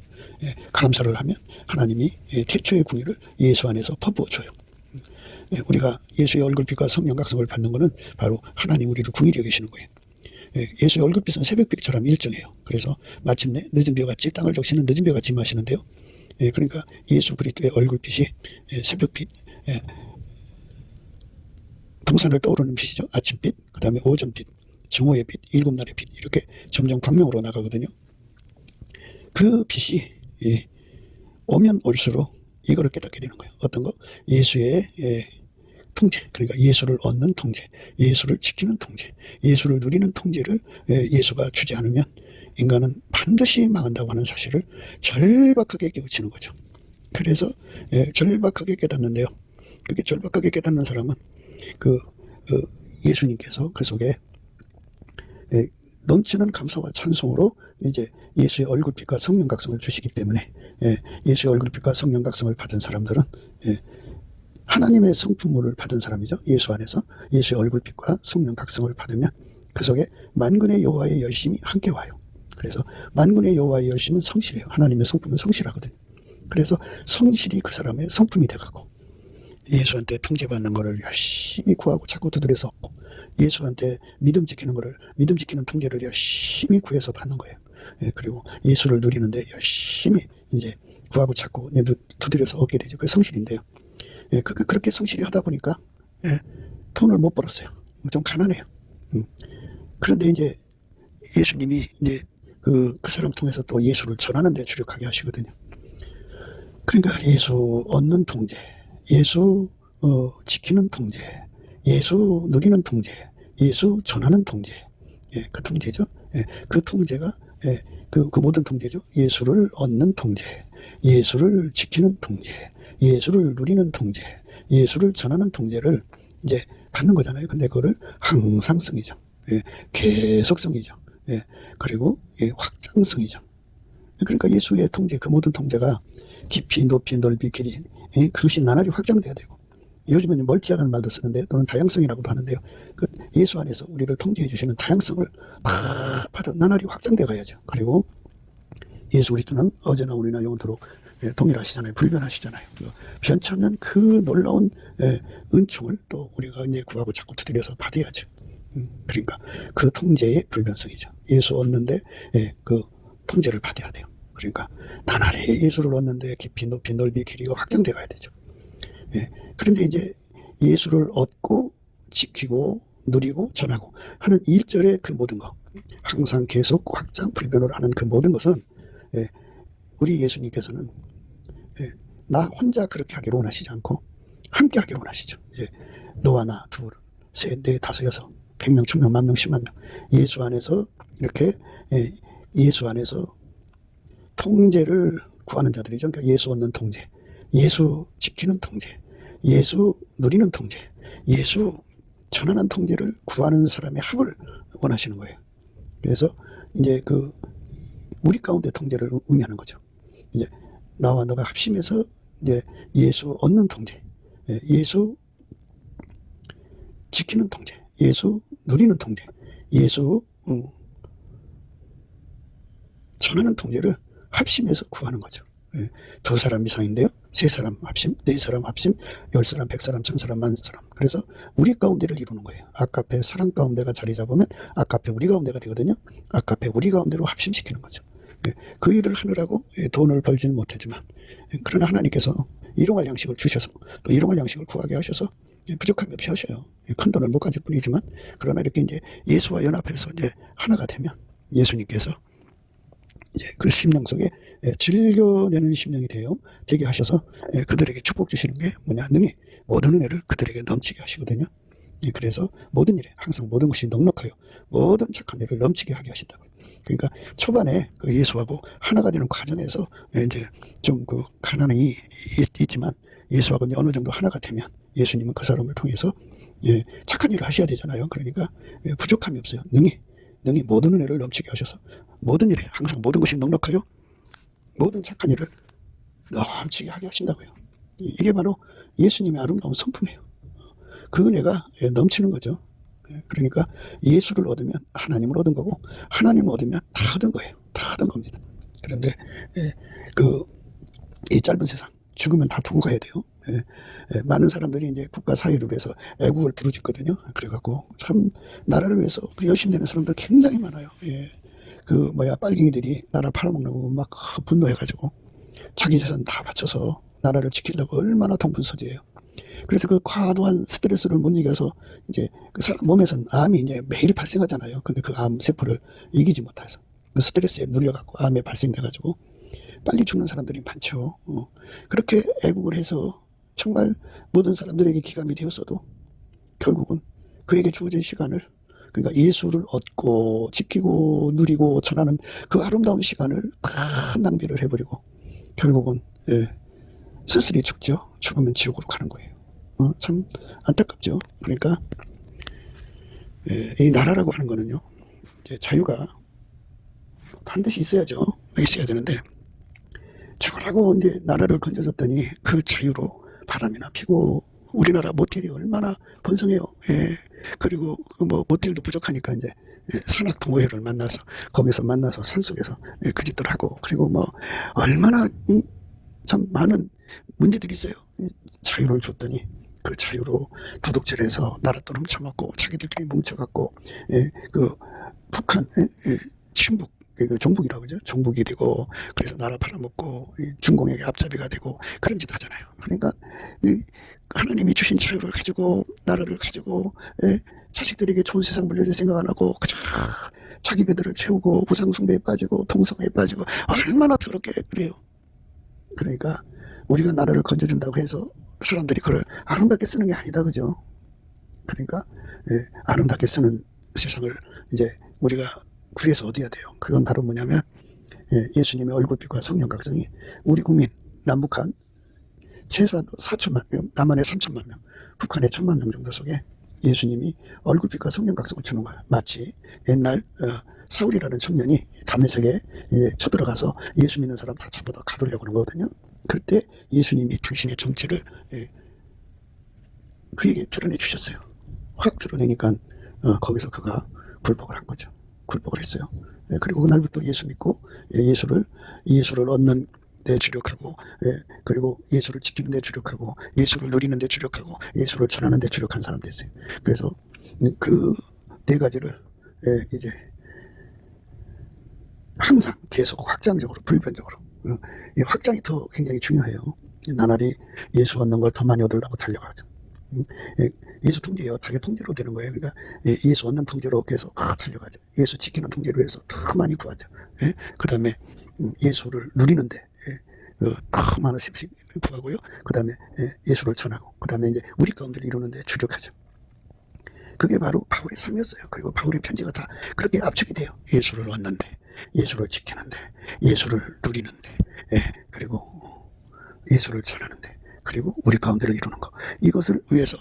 감사를 하면 하나님이 태초의 궁일을 예수 안에서 퍼부어줘요. 우리가 예수의 얼굴빛과 성령 각성을 받는 것은 바로 하나님 우리를 궁일해 계시는 거예요. 예수의 얼굴빛은 새벽빛처럼 일정해요. 그래서 마침내 늦은 벼같이 땅을 적시는 늦은 벼같이 마시는데요. 그러니까 예수 그리스도의 얼굴빛이 새벽빛, 동산을 떠오르는 빛이죠. 아침빛, 그 다음에 오전빛, 정오의 빛, 일곱 날의 빛, 이렇게 점점 광명으로 나가거든요. 그 빛이 오면 올수록 이거를 깨닫게 되는 거예요. 어떤 거? 예수의 통제, 그러니까 예수를 얻는 통제, 예수를 지키는 통제, 예수를 누리는 통제를 예수가 주지 않으면 인간은 반드시 망한다고 하는 사실을 절박하게 깨우치는 거죠. 그래서 절박하게 깨닫는데요. 그게 절박하게 깨닫는 사람은 예수님께서 그 속에 넘치는 감사와 찬송으로 이제 예수의 얼굴빛과 성령 각성을 주시기 때문에 예수의 얼굴빛과 성령 각성을 받은 사람들은 하나님의 성품을 받은 사람이죠. 예수 안에서 예수의 얼굴빛과 성령 각성을 받으면 그 속에 만군의 여호와의 열심이 함께 와요. 그래서 만군의 여호와의 열심은 성실해요. 하나님의 성품은 성실하거든요. 그래서 성실이 그 사람의 성품이 돼가고 예수한테 통제받는 것을 열심히 구하고 자꾸 두드려서 얻고 예수한테 믿음 지키는 것을 믿음 지키는 통제를 열심히 구해서 받는 거예요. 그리고 예수를 누리는데 열심히 이제 구하고 자꾸 두드려서 얻게 되죠. 그게 성실인데요. 그렇게 성실히 하다 보니까 돈을 못 벌었어요. 좀 가난해요. 그런데 이제 예수님이 이제 그 사람 통해서 또 예수를 전하는 데 주력하게 하시거든요. 그러니까 예수 얻는 통제, 예수 지키는 통제, 예수 누리는 통제, 예수 전하는 통제, 그 통제죠. 그 통제가 그 모든 통제죠. 예수를 얻는 통제, 예수를 지키는 통제, 예수를 누리는 통제, 예수를 전하는 통제를 이제 받는 거잖아요. 근데 그거를 항상성이죠. 계속성이죠. 그리고 확장성이죠. 그러니까 예수의 통제, 그 모든 통제가 깊이, 높이, 넓이, 길이, 그것이 나날이 확장돼야 되고, 요즘에는 멀티하다는 말도 쓰는데요. 또는 다양성이라고도 하는데요. 그 예수 안에서 우리를 통제해 주시는 다양성을 받아 나날이 확장돼 가야죠. 그리고 예수 그리스도는 어제나 오늘이나 영원토록 동일하시잖아요. 불변하시잖아요. 변치 않는 그 놀라운 은총을 또 우리가 이제 구하고 자꾸 두드려서 받아야죠. 그러니까 그 통제의 불변성이죠. 예수 얻는데 그 통제를 받아야 돼요. 그러니까 나날이 예수를 얻는데 깊이, 높이, 넓이, 길이가 확장돼 가야 되죠. 그런데 이제 예수를 얻고 지키고 누리고 전하고 하는 1절의 그 모든 것, 항상 계속 확장 불변을 하는 그 모든 것은 우리 예수님께서는 나 혼자 그렇게 하기를 원하시지 않고 함께 하기를 원하시죠. 너와 나, 둘, 셋, 넷, 다섯, 여섯, 100명, 1000명, 10,000명, 100,000명. 예수 안에서 이렇게 예수 안에서 통제를 구하는 자들이죠. 그러니까 예수 얻는 통제, 예수 지키는 통제, 예수 누리는 통제, 예수 전환한 통제를 구하는 사람의 합을 원하시는 거예요. 그래서 이제 우리 가운데 통제를 의미하는 거죠. 이제 나와 너가 합심해서 이제 예수 얻는 통제, 예수 지키는 통제, 예수 누리는 통제, 예수 전하는 통제를 합심해서 구하는 거죠. 두 사람 이상인데요. 세 사람 합심, 네 사람 합심, 10사람, 100사람, 1000사람, 10,000사람. 그래서 우리 가운데를 이루는 거예요. 아카페 사람 가운데가 자리 잡으면 아카페 우리 가운데가 되거든요. 아카페 우리 가운데로 합심시키는 거죠. 그 일을 하느라고 돈을 벌지는 못하지만, 그러나 하나님께서 일용할 양식을 주셔서 또 일용할 양식을 구하게 하셔서 부족함이 없이 하셔요. 큰 돈을 못 가질 뿐이지만, 그러나 이렇게 이제 예수와 연합해서 이제 하나가 되면 예수님께서 이제 그 심령 속에 즐겨내는 심령이 되게 하셔서 그들에게 축복 주시는 게 뭐냐, 능히 모든 은혜를 그들에게 넘치게 하시거든요. 그래서 모든 일에 항상 모든 것이 넉넉하여 모든 착한 일을 넘치게 하게 하신다고. 그러니까 초반에 예수하고 하나가 되는 과정에서 이제 좀 가난이 있지만, 예수하고 이제 어느 정도 하나가 되면 예수님은 그 사람을 통해서 착한 일을 하셔야 되잖아요. 그러니까 부족함이 없어요. 능히 모든 은혜를 넘치게 하셔서 모든 일에 항상 모든 것이 넉넉하여 모든 착한 일을 넘치게 하게 하신다고요. 이게 바로 예수님의 아름다운 성품이에요. 그 은혜가 넘치는 거죠. 그러니까 예수를 얻으면 하나님을 얻은 거고, 하나님을 얻으면 다 얻은 거예요. 다 얻은 겁니다. 그런데 이 짧은 세상 죽으면 다 두고 가야 돼요. 많은 사람들이 이제 국가 사회를 위해서 애국을 부르짖거든요. 그래갖고 참 나라를 위해서 열심히 되는 사람들 굉장히 많아요. 빨갱이들이 나라 팔아먹는 거 막 분노해가지고 자기 재산 다 바쳐서 나라를 지키려고 얼마나 동분서지예요. 그래서 그 과도한 스트레스를 못 이겨서 이제 그 사람 몸에선 암이 이제 매일 발생하잖아요. 근데 그 암 세포를 이기지 못해서 그 스트레스에 눌려갖고 암에 발생돼가지고 빨리 죽는 사람들이 많죠. 그렇게 애국을 해서 정말 모든 사람들에게 기감이 되었어도 결국은 그에게 주어진 시간을, 그러니까 예수를 얻고 지키고 누리고 전하는 그 아름다운 시간을 다 낭비를 해버리고 결국은 쓸쓸히 죽죠. 죽으면 지옥으로 가는 거예요. 참 안타깝죠. 그러니까 이 나라라고 하는 거는요, 이제 자유가 반드시 있어야 되는데, 죽으라고 이제 나라를 건져줬더니 그 자유로 바람이나 피고, 우리나라 모텔이 얼마나 번성해요. 그리고 모텔도 부족하니까 이제 산악동호회를 거기서 만나서 산속에서 그 짓들 하고, 그리고 얼마나 참 많은 문제들이 있어요. 자유를 줬더니 그 자유로 도둑질을 해서 나라 돈 훔쳐먹고 자기들끼리 뭉쳐갖고 북한 친북, 종북이라고 그러죠. 종북이 되고, 그래서 나라 팔아먹고 중공에게 앞잡이가 되고 그런 짓 하잖아요. 그러니까 하나님이 주신 자유를 가지고 나라를 가지고 자식들에게 좋은 세상 물려줄 생각 안 하고 그저 자기 배들을 채우고 우상숭배에 빠지고 동성애에 빠지고 얼마나 더럽게 그래요. 그러니까 우리가 나라를 건져준다고 해서 사람들이 그걸 아름답게 쓰는 게 아니다, 그죠? 그러니까 아름답게 쓰는 세상을 이제 우리가 구해서 얻어야 돼요. 그건 바로 뭐냐면 예수님의 얼굴빛과 성령 각성이 우리 국민 남북한 최소한 4천만 명, 남한에 3천만 명, 북한에 1,000만 명 정도 속에 예수님이 얼굴빛과 성령 각성을 주는 거야. 마치 옛날 사울이라는 청년이 다메섹에 쳐들어가서 예수 믿는 사람 다 잡아다 가두려고 하는 거거든요. 그때 예수님이 당신의 정체를 그에게 드러내 주셨어요. 확 드러내니까 거기서 그가 굴복을 한 거죠. 굴복을 했어요. 그리고 그날부터 예수 믿고 예수를 얻는 데 주력하고, 그리고 예수를 지키는 데 주력하고, 예수를 누리는 데 주력하고, 예수를 전하는 데 주력한 사람 됐어요. 그래서 그 네 가지를 이제 항상 계속 확장적으로, 불변적으로, 이 확장이 더 굉장히 중요해요. 나날이 예수 얻는 걸 더 많이 얻으려고 달려가죠. 예수 통제요. 자기 통제로 되는 거예요. 그러니까 예수 얻는 통제로 계속 달려가죠. 예수 지키는 통제로 해서 더 많이 구하죠. 그 다음에 예수를 누리는데 큰 하나씩 구하고요. 그 다음에 예수를 전하고, 그 다음에 이제 우리 가운데를 이루는데 주력하죠. 그게 바로 바울의 삶이었어요. 그리고 바울의 편지가 다 그렇게 압축이 돼요. 예수를 얻는데, 예수를 지키는데, 예수를 누리는데, 그리고 예수를 전하는데, 그리고 우리 가운데를 이루는 거. 이것을 위해서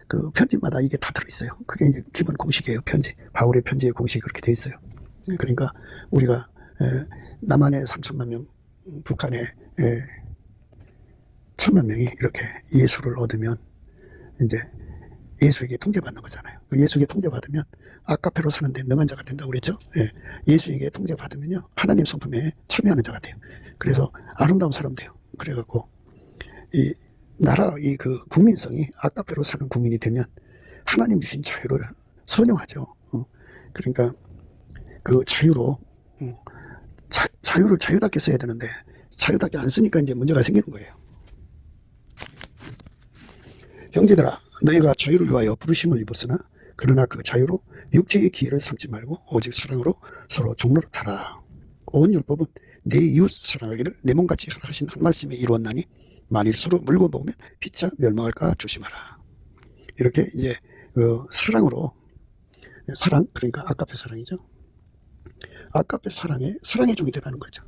그 편지마다 이게 다 들어있어요. 그게 이제 기본 공식이에요. 편지. 바울의 편지의 공식이 그렇게 돼 있어요. 그러니까 우리가 남한에 3천만 명, 북한에 1,000만 명이 이렇게 예수를 얻으면 이제 예수에게 통제받는 거잖아요. 예수에게 통제받으면 아까페로 사는데 능한 자가 된다고 그랬죠. 예수에게 통제받으면요 하나님 성품에 참여하는 자가 돼요. 그래서 아름다운 사람 돼요. 그래갖고 이 나라 그 국민성이 아까페로 사는 국민이 되면 하나님 주신 자유를 선용하죠. 그러니까 그 자유로 자유를 자유답게 써야 되는데 자유답게 안 쓰니까 이제 문제가 생기는 거예요. 형제들아, 너희가 자유를 위하여 부르심을 입었으나 그러나 그 자유로 육체의 기회를 삼지 말고 오직 사랑으로 서로 종노릇하라. 온 율법은 내 이웃 사랑하기를 내 몸같이 하라 하신 한 말씀에 이루었나니 만일 서로 물고 먹으면 피차 멸망할까 조심하라. 이렇게 이제 사랑으로, 사랑 그러니까 아까페 사랑이죠. 아까페 사랑의 종이 되라는 거죠.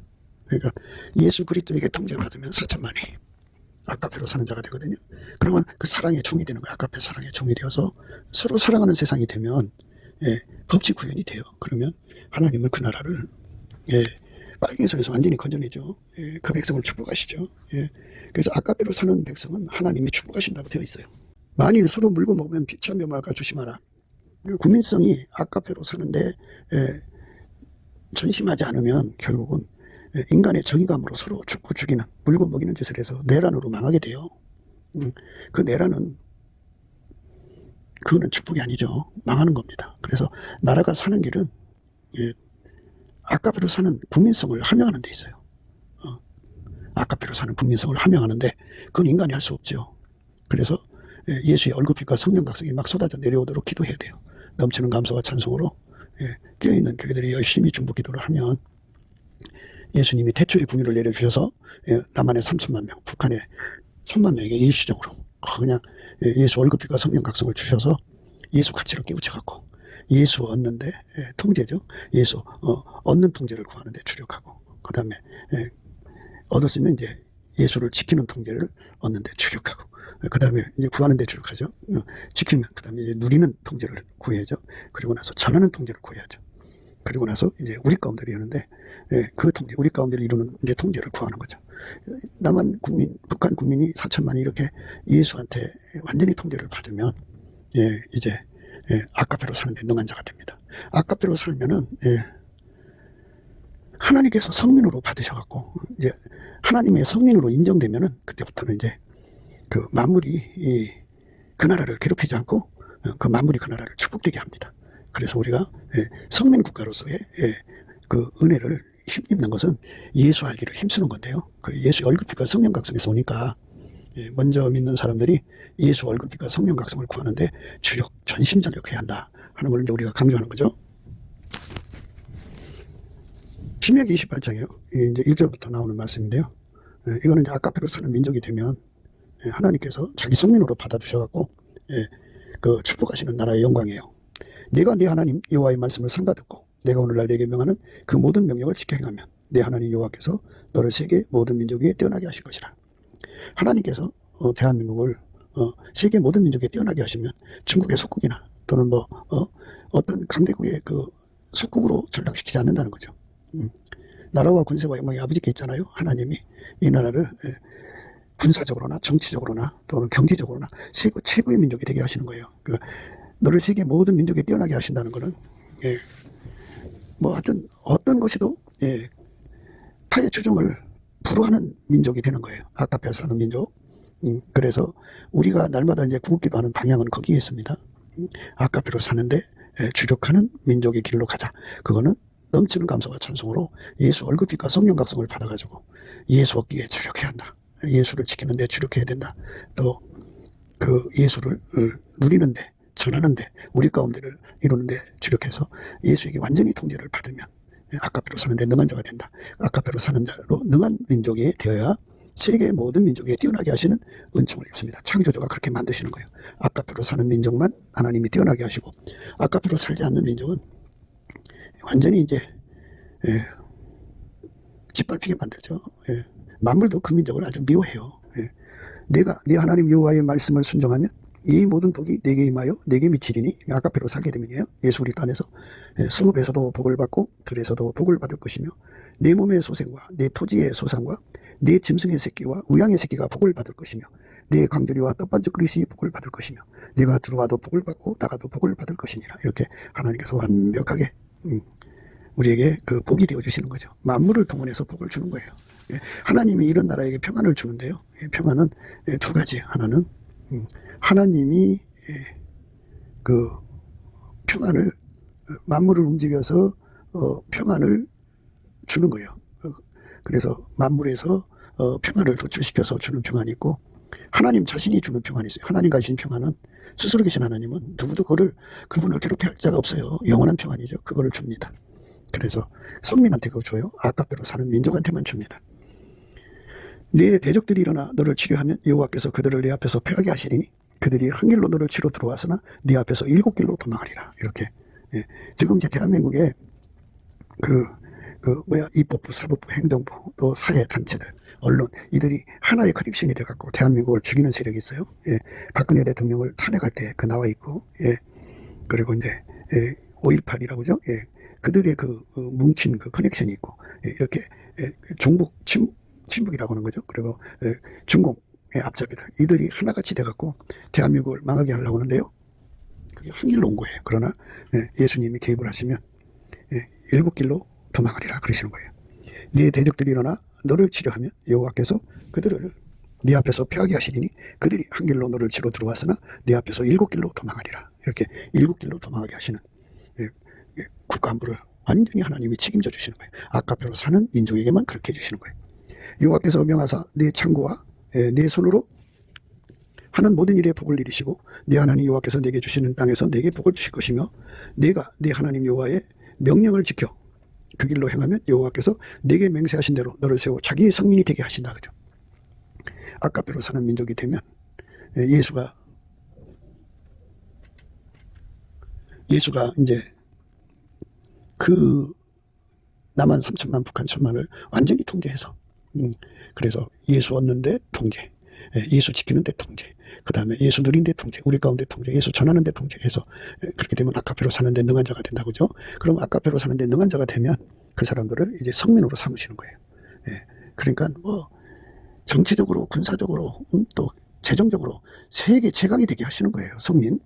그러니까 예수 그리스도에게 통제받으면 4천만이 아까페로 사는 자가 되거든요. 그러면 그 사랑의 종이 되는 거예요. 아까페 사랑의 종이 되어서 서로 사랑하는 세상이 되면 법치 구현이 돼요. 그러면 하나님은 그 나라를 빨갱이 손에서 완전히 건져내죠. 그 백성을 축복하시죠. 그래서 아까페로 사는 백성은 하나님이 축복하신다고 되어 있어요. 만일 서로 물고 먹으면 피차 멸망할까 조심하라. 국민성이 아까페로 사는데 전심하지 않으면 결국은 인간의 정의감으로 서로 죽고 죽이는, 물고 먹이는 짓을 해서 내란으로 망하게 돼요. 그 내란은 그거는 축복이 아니죠. 망하는 겁니다. 그래서 나라가 사는 길은 아까페로 사는 국민성을 함양하는 데 있어요. 아까페로 사는 국민성을 함양하는데 그건 인간이 할 수 없죠. 그래서 예수의 얼굴빛과 성령 각성이 막 쏟아져 내려오도록 기도해야 돼요. 넘치는 감사와 찬송으로 깨어있는 교회들이 열심히 중보 기도를 하면 예수님이 태초의 궁유를 내려주셔서 남한에 3천만 명, 북한에 1,000만 명에게 일시적으로 그냥 예수 얼굴빛과 성령 각성을 주셔서 예수 가치로 깨우쳐갖고 예수 얻는데 통제죠. 예수 얻는 통제를 구하는데 주력하고, 그 다음에 얻었으면 이제 예수를 지키는 통제를 얻는데 주력하고, 그 다음에 이제 구하는데 주력하죠. 지키면 그 다음에 이제 누리는 통제를 구해야죠. 그리고 나서 전하는 통제를 구해야죠. 그리고 나서 이제 우리 가운데를 이루는데 그 통제, 우리 가운데를 이루는 이제 통제를 구하는 거죠. 남한 국민, 북한 국민이 4천만이 이렇게 예수한테 완전히 통제를 받으면 이제 아까페로 사는데 능한 자가 됩니다. 아까페로 살면은 하나님께서 성민으로 받으셔갖고 이제 하나님의 성민으로 인정되면은 그때부터는 이제 그 만물이 그 나라를 괴롭히지 않고 그 만물이 그 나라를 축복되게 합니다. 그래서 우리가 성민 국가로서의 그 은혜를 힘입는 것은 예수 알기를 힘쓰는 건데요. 그 예수 얼굴빛과 성령 각성에서 오니까 먼저 믿는 사람들이 예수 얼굴빛과 성령 각성을 구하는데 주력 전심전력해야 한다 하는 걸 이제 우리가 강조하는 거죠. 신명기 28장이요. 이제 1절부터 나오는 말씀인데요. 이거는 이제 아까페로 사는 민족이 되면 하나님께서 자기 성민으로 받아주셔갖고 그 축복하시는 나라의 영광이에요. 내가 네 하나님 여호와의 말씀을 삼가듣고 내가 오늘날 내게 명하는 그 모든 명령을 지켜 행하면 내 하나님 여호와께서 너를 세계 모든 민족 위에 뛰어나게 하실 것이라. 하나님께서 대한민국을 세계 모든 민족에 뛰어나게 하시면 중국의 속국이나 또는 어떤 강대국의 그 속국으로 전락시키지 않는다는 거죠. 나라와 군세와 영광이 아버지께 있잖아요. 하나님이 이 나라를 군사적으로나 정치적으로나 또는 경제적으로나 세계 최고의 민족이 되게 하시는 거예요. 그러니까 너를 세계 모든 민족에 뛰어나게 하신다는 것은 하여튼 어떤 것이도 타의 추종을 불허하는 민족이 되는 거예요. 아까페 사는 민족. 그래서 우리가 날마다 이제 궁극기도 하는 방향은 거기에 있습니다. 아까페로 사는데 주력하는 민족의 길로 가자. 그거는 넘치는 감사와 찬송으로 예수 얼굴빛과 성령 각성을 받아가지고 예수 얻기에 주력해야 한다. 예수를 지키는데 주력해야 된다. 또 그 예수를 누리는데, 전하는데, 우리 가운데를 이루는데 주력해서 예수에게 완전히 통제를 받으면 아까페로 사는데 능한 자가 된다. 아까페로 사는 자로 능한 민족이 되어야 세계 모든 민족에 뛰어나게 하시는 은총을 입습니다. 창조주가 그렇게 만드시는 거예요. 아까페로 사는 민족만 하나님이 뛰어나게 하시고, 아까페로 살지 않는 민족은 완전히 이제 짓밟히게 만들죠. 만물도 그 민족을 아주 미워해요. 내가 네 하나님 여호와의 말씀을 순종하면 이 모든 복이 내게 임하여 내게 미치리니, 아까페로 살게 되면요, 예수 그리스도 안에서 성읍에서도 복을 받고 들에서도 복을 받을 것이며, 내 몸의 소생과 내 토지의 소산과 내 짐승의 새끼와 우양의 새끼가 복을 받을 것이며, 내 강조리와 떡반죽 그릇이 복을 받을 것이며, 내가 들어와도 복을 받고 나가도 복을 받을 것이니라. 이렇게 하나님께서 완벽하게 우리에게 그 복이 되어 주시는 거죠. 만물을 동원해서 복을 주는 거예요. 하나님이 이런 나라에게 평안을 주는데요, 평안은 두 가지. 하나는 하나님이 그 평안을, 만물을 움직여서 평안을 주는 거예요. 그래서 만물에서 평안을 도출시켜서 주는 평안이 있고, 하나님 자신이 주는 평안이 있어요. 하나님 가신 평안은, 스스로 계신 하나님은 누구도 그분을 괴롭게 할 자가 없어요. 영원한 평안이죠. 그거를 줍니다. 그래서 성민한테 그거 줘요. 아까페로 사는 민족한테만 줍니다. 네 대적들이 일어나 너를 치료하면 여호와께서 그들을 네 앞에서 패하게 하시리니, 그들이 한 길로 너를 치러 들어와서나 네 앞에서 7길로 도망하리라. 이렇게. 지금 이제 대한민국에 입법부, 사법부, 행정부, 또 사회 단체들, 언론, 이들이 하나의 커넥션이 돼갖고 대한민국을 죽이는 세력이 있어요. 박근혜 대통령을 탄핵할 때 그 나와 있고, 그리고 이제 5.18이라고죠. 그들의 뭉친 커넥션이 있고, 이렇게 종북 친북이라고 하는 거죠. 그리고 중공의 앞잡이들, 이들이 하나같이 돼갖고 대한민국을 망하게 하려고 하는데요, 그게 한 길로 온 거예요. 그러나 예수님이 개입을 하시면 7길로 도망하리라 그러시는 거예요. 네 대적들이 일어나 너를 치료하면 여호와께서 그들을 네 앞에서 패하게 하시리니, 그들이 한 길로 너를 치러 들어왔으나 네 앞에서 7길로 도망하리라. 이렇게 7길로 도망하게 하시는 국가안보를 완전히 하나님이 책임져 주시는 거예요. 아까페로 사는 민족에게만 그렇게 해주시는 거예요. 여호와께서 명하사 내 창고와 내 손으로 하는 모든 일에 복을 이루시고, 내 하나님 여호와께서 내게 주시는 땅에서 내게 복을 주실 것이며, 내가 내 하나님 여호와의 명령을 지켜 그 길로 행하면 여호와께서 내게 맹세하신 대로 너를 세워 자기의 성민이 되게 하신다. 그죠? 아까페로 사는 민족이 되면 예수가 이제 그 남한 3천만, 북한 1천만을 완전히 통제해서, 그래서 예수 얻는데 통제, 예수 지키는데 통제, 그 다음에 예수 누린데 통제, 우리 가운데 통제, 예수 전하는데 통제해서, 그렇게 되면 아까페로 사는데 능한 자가 된다고죠. 그럼 아까페로 사는데 능한 자가 되면 그 사람들을 이제 성민으로 삼으시는 거예요. 그러니까 뭐 정치적으로, 군사적으로, 또 재정적으로 세계 최강이 되게 하시는 거예요. 성민.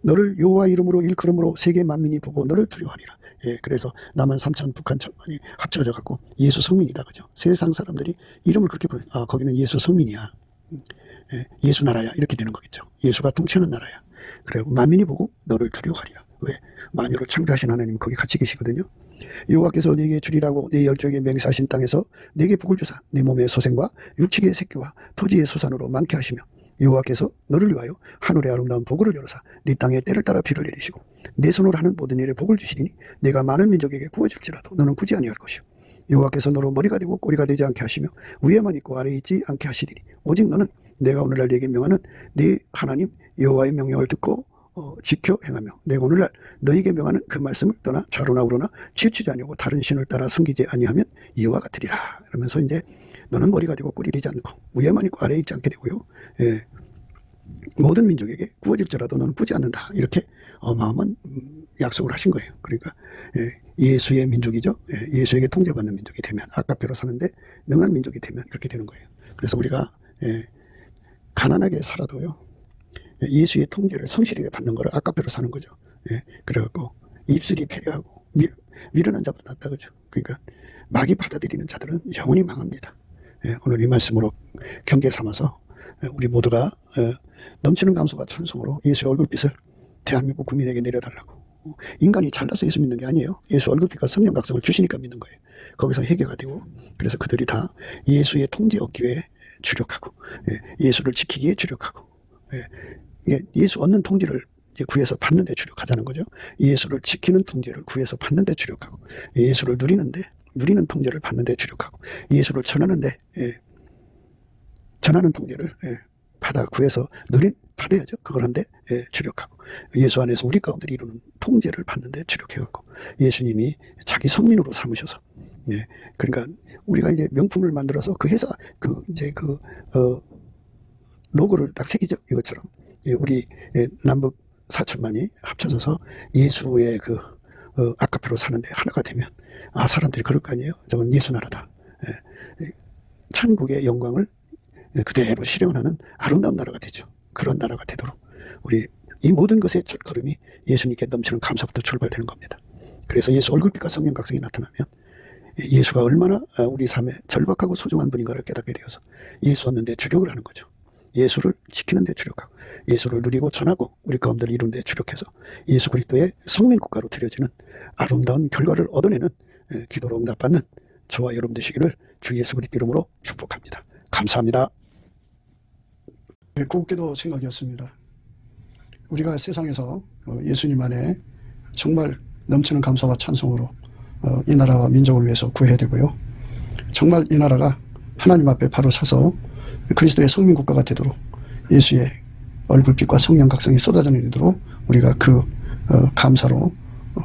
너를 여호와 이름으로 일컬음으로 세계 만민이 보고 너를 두려워하리라. 그래서 남한 3천, 북한 1천만이 합쳐져 갖고 예수 성민이다. 그죠? 세상 사람들이 이름을 그렇게 부르, 거기는 예수 성민이야. 예수 나라야. 이렇게 되는 거겠죠. 예수가 통치하는 나라야. 그리고 만민이 보고 너를 두려워하리라. 왜? 만유를 창조하신 하나님 거기 같이 계시거든요. 여호와께서 네게 주리라고 네 열조에게 맹세하신 땅에서 네게 복을 주사 네 몸의 소생과 육축의 새끼와 토지의 소산으로 많게 하시며, 여호와께서 너를 위하여 하늘의 아름다운 복을 열어사 네 땅에 때를 따라 비를 내리시고 내 손으로 하는 모든 일에 복을 주시리니, 내가 많은 민족에게 구워질지라도 너는 굳이 아니할 것이요, 여호와께서 너로 머리가 되고 꼬리가 되지 않게 하시며 위에만 있고 아래에 있지 않게 하시리니, 오직 너는 내가 오늘날 네게 명하는 네 하나님 여호와의 명령을 듣고 지켜 행하며, 내가 오늘날 너에게 명하는 그 말씀을 떠나 좌로나 우로나 치우치지 아니하고 다른 신을 따라 섬기지 아니하면 이와 같으리라. 이러면서 이제 너는 머리가 되고 꼬리 되지 않고 위에만 있고 아래에 있지 않게 되고요, 모든 민족에게 구워질지라도 너는 꾸지 않는다. 이렇게 어마어마한 약속을 하신 거예요. 그러니까 예수의 민족이죠. 예수에게 통제받는 민족이 되면, 아까페로 사는데 능한 민족이 되면 그렇게 되는 거예요. 그래서 우리가 가난하게 살아도요, 예수의 통제를 성실하게 받는 거를 아까페로 사는 거죠. 그래갖고 입술이 패려하고 미련한 자보다 낫다. 그죠? 그러니까 마귀 받아들이는 자들은 영원히 망합니다. 오늘 이 말씀으로 경계 삼아서 우리 모두가 넘치는 감사와 찬송으로 예수의 얼굴빛을 대한민국 국민에게 내려달라고. 인간이 잘나서 예수 믿는 게 아니에요. 예수 얼굴빛과 성령 각성을 주시니까 믿는 거예요. 거기서 해결가 되고, 그래서 그들이 다 예수의 통제 얻기 위해 주력하고, 예수를 지키기에 주력하고, 예수 얻는 통제를 구해서 받는 데 주력하자는 거죠. 예수를 지키는 통제를 구해서 받는 데 주력하고, 예수를 누리는 통제를 받는 데 주력하고, 예수를 전하는데 전하는 통제를 구해서 받아야죠. 그걸 한데 주력하고, 예수 안에서 우리 가운데 이루는 통제를 받는 데 주력해갖고, 예수님이 자기 성민으로 삼으셔서, 그러니까 우리가 이제 명품을 만들어서 그 회사 로고를 딱 새기죠. 이것처럼 우리 남북 4천만이 합쳐져서 예수의 아카페로 사는데 하나가 되면, 사람들이 그럴 거 아니에요. 저건 예수 나라다. 천국의 영광을 그대로 실현하는 아름다운 나라가 되죠. 그런 나라가 되도록 우리 이 모든 것의 첫걸음이 예수님께 넘치는 감사부터 출발되는 겁니다. 그래서 예수 얼굴빛과 성령 각성이 나타나면 예수가 얼마나 우리 삶에 절박하고 소중한 분인가를 깨닫게 되어서 예수 얻는 데 주력을 하는 거죠. 예수를 지키는 데 주력하고, 예수를 누리고 전하고 우리 가운데를 이루는 데 주력해서 예수 그리스도의 성민국가로 드려지는 아름다운 결과를 얻어내는 기도로 응답받는 저와 여러분 되시기를 주 예수 그리스도 이름으로 축복합니다. 감사합니다. 곱게도 생각이었습니다. 우리가 세상에서 예수님 안에 정말 넘치는 감사와 찬송으로 이 나라와 민족을 위해서 구해야 되고요. 정말 이 나라가 하나님 앞에 바로 서서 그리스도의 성민국가가 되도록 예수의 얼굴빛과 성령 각성이 쏟아져 내리도록 우리가 감사로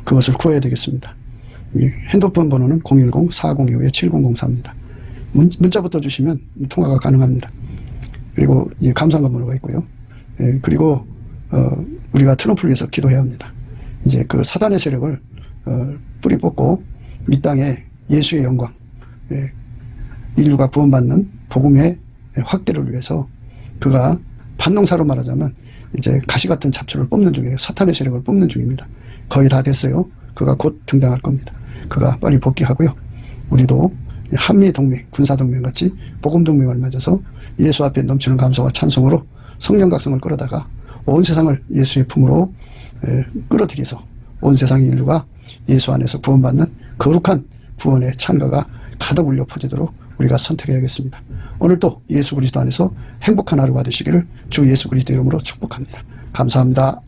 그것을 구해야 되겠습니다. 핸드폰 번호는 010-4025-7004입니다. 문자부터 주시면 통화가 가능합니다. 그리고 이 감사한 번호가 있고요. 그리고 우리가 트럼프를 위해서 기도해야 합니다. 이제 그 사단의 세력을 뿌리 뽑고 이 땅에 예수의 영광, 인류가 구원받는 복음의 확대를 위해서 그가 반농사로 말하자면 이제 가시 같은 잡초를 뽑는 중이에요. 사탄의 세력을 뽑는 중입니다. 거의 다 됐어요. 그가 곧 등장할 겁니다. 그가 빨리 복귀하고요. 우리도 한미동맹, 군사동맹 같이 복음동맹을 맺어서 예수 앞에 넘치는 감사와 찬송으로 성령 각성을 끌어다가 온 세상을 예수의 품으로 끌어들여서 온 세상의 인류가 예수 안에서 구원받는 거룩한 구원의 찬가가 가득 울려 퍼지도록 우리가 선택해야겠습니다. 오늘도 예수 그리스도 안에서 행복한 하루가 되시기를 주 예수 그리스도 이름으로 축복합니다. 감사합니다.